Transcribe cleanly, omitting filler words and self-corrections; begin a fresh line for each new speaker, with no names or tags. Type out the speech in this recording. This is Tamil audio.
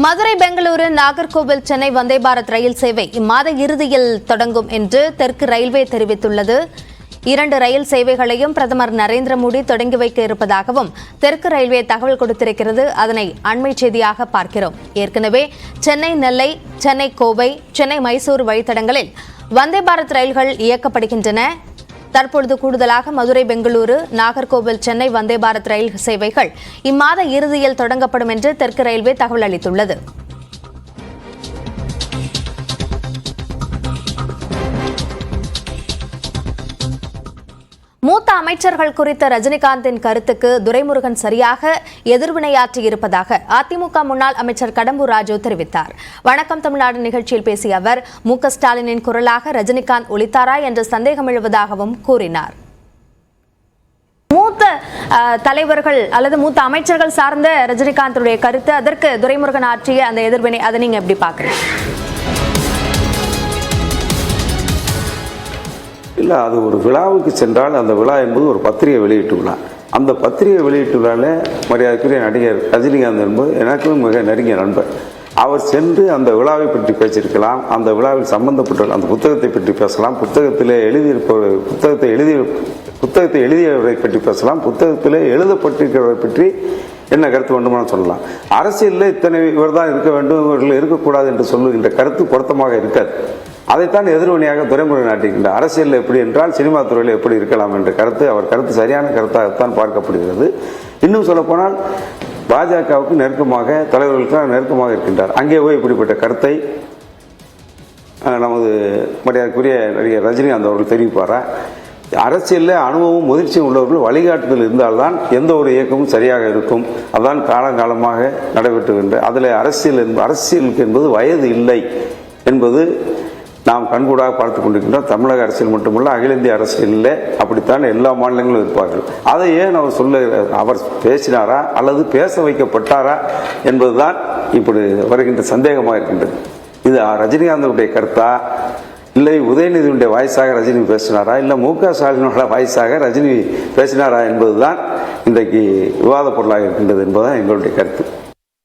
மதுரை, பெங்களூரு, நாகர்கோவில், சென்னை வந்தே பாரத் ரயில் சேவை இம்மாத இறுதியில் தொடங்கும் என்று தெற்கு ரயில்வே தெரிவித்துள்ளது. 2 ரயில் சேவைகளையும் பிரதமர் நரேந்திர மோடி தொடங்கி வைக்க இருப்பதாகவும் தெற்கு ரயில்வே தகவல் கொடுத்திருக்கிறது. அதனை அண்மை செய்தியாக பார்க்கிறோம். ஏற்கனவே சென்னை நெல்லை, சென்னை கோவை, சென்னை மைசூர் வழித்தடங்களில் வந்தே பாரத் ரயில்கள் இயக்கப்படுகின்றன. தற்பொழுது கூடுதலாக மதுரை, பெங்களூரு, நாகர்கோவில், சென்னை வந்தே பாரத் ரயில் சேவைகள் இம்மாத இறுதியில் தொடங்கப்படும் என்று தெற்கு ரயில்வே தகவல் அளித்துள்ளது. மூத்த அமைச்சர்கள் குறித்த ரஜினிகாந்தின் கருத்துக்கு துரைமுருகன் சரியாக எதிர்வினையாற்றி இருப்பதாக அதிமுக முன்னாள் அமைச்சர் கடம்பூர் ராஜு தெரிவித்தார். வணக்கம் தமிழ்நாடு நிகழ்ச்சியில் பேசிய அவர், மு.க.ஸ்டாலினின் குரலாக ரஜினிகாந்த் ஒலித்தாரா என்று சந்தேகம் எழுவதாகவும் கூறினார். மூத்த தலைவர்கள் அல்லது மூத்த அமைச்சர்கள் சார்ந்த ரஜினிகாந்துடைய கருத்து, அதற்கு துரைமுருகன் ஆற்றிய அந்த எதிர்வினை, அதை நீங்க எப்படி பாக்குறீங்க?
இல்லை, அது ஒரு விழாவுக்கு சென்றால் அந்த விழா என்பது ஒரு பத்திரிகை வெளியீட்டு விழா. அந்த பத்திரிகை வெளியீட்டு விழாவில் மரியாதைக்குரிய நடிகர் ரஜினிகாந்த் என்பது எனக்கும் மிக நெருங்கிய நண்பர். அவர் சென்று அந்த விழாவை பற்றி பேசியிருக்கலாம், அந்த விழாவில் சம்பந்தப்பட்ட அந்த புத்தகத்தை பற்றி பேசலாம், புத்தகத்தை எழுதியவரை பற்றி பேசலாம், புத்தகத்திலே எழுதப்பட்டிருக்கிறவரை பற்றி என்ன கருத்து வேண்டுமானு சொல்லலாம். அரசியலில் இத்தனை இவர் தான் இருக்க வேண்டும், இவர்கள் இருக்கக்கூடாது என்று சொல்லுகின்ற கருத்து பொருத்தமாக இருக்காது. அதைத்தான் எதிர்வினையாக துரைமுருகன் நாட்டிருக்கின்றார். அரசியலில் எப்படி என்றால் சினிமா துறையில் எப்படி இருக்கலாம் என்ற கருத்து, அவர் கருத்து சரியான கருத்தாகத்தான் பார்க்கப்படுகிறது. இன்னும் சொல்லப்போனால் பாஜகவுக்கு நெருக்கமாக, தலைவர்களுக்கு நெருக்கமாக இருக்கின்றார். அங்கே போய் இப்படிப்பட்ட கருத்தை நமது மரியாதைக்குரிய நடிகர் ரஜினிகாந்த் அவர்கள் தெரிவிப்பாரா? அரசியலில் அனுபவம், முதிர்ச்சி உள்ளவர்கள் வழிகாட்டுதல் இருந்தால்தான் எந்த ஒரு இயக்கமும் சரியாக இருக்கும். அதான் காலங்காலமாக நடைபெற்றுகின்ற அதில் அரசியலுக்கு என்பது வயது இல்லை என்பது நாம் கண்கூடாக பார்த்து கொண்டிருக்கின்றோம். தமிழக அரசியல் மட்டுமல்ல, அகில இந்திய அரசியலில் அப்படித்தான் எல்லா மாநிலங்களும் இருப்பார்கள். அதை ஏன் அவர் பேசினாரா அல்லது பேச வைக்கப்பட்டாரா என்பதுதான் இப்படி வருகின்ற சந்தேகமாக இருக்கின்றது. இது ரஜினிகாந்தனுடைய கருத்தா, இல்லை உதயநிதியுடைய வாய்ஸாக ரஜினி பேசினாரா, இல்லை மு.க.ஸ்டாலினோட வாய்ஸாக ரஜினி பேசினாரா என்பதுதான் இன்றைக்கு விவாத பொருளாக இருக்கின்றது என்பதுதான் எங்களுடைய கருத்து.